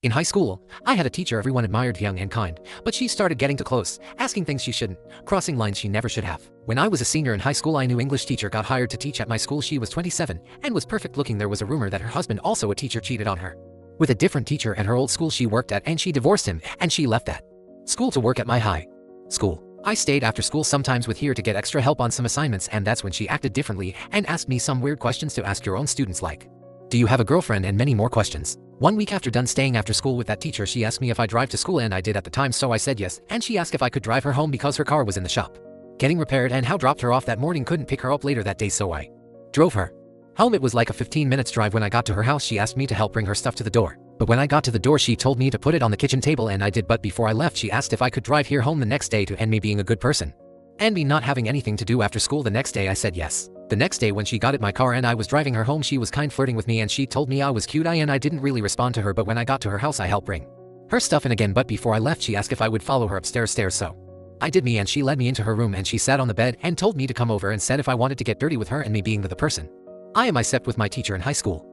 In high school, I had a teacher everyone admired, young and kind, but she started getting too close, asking things she shouldn't, crossing lines she never should have. When I was a senior in high school, I knew English teacher got hired to teach at my school. She was 27 and was perfect looking. There was a rumor that her husband, also a teacher, cheated on her with a different teacher at her old school she worked at, and she divorced him and she left that school to work at my high school. I stayed after school sometimes with her to get extra help on some assignments, and that's when she acted differently and asked me some weird questions to ask your own students, like, do you have a girlfriend, and many more questions. One week after done staying after school with that teacher, she asked me if I drive to school, and I did at the time, so I said yes, and she asked if I could drive her home because her car was in the shop getting repaired, and how dropped her off that morning, couldn't pick her up later that day, so I drove her home. It was like a 15 minutes drive. When I got to her house, she asked me to help bring her stuff to the door, but when I got to the door she told me to put it on the kitchen table, and I did. But before I left, she asked if I could drive here home the next day, to end me being a good person and me not having anything to do after school the next day. I said yes. The next day when she got in my car and I was driving her home, she was kind, flirting with me, and she told me I was cute. I didn't really respond to her, but when I got to her house I helped bring her stuff in again. But before I left, she asked if I would follow her upstairs, so I did, and she led me into her room and she sat on the bed and told me to come over, and said if I wanted to get dirty with her, and me being the person I am, I slept with my teacher in high school.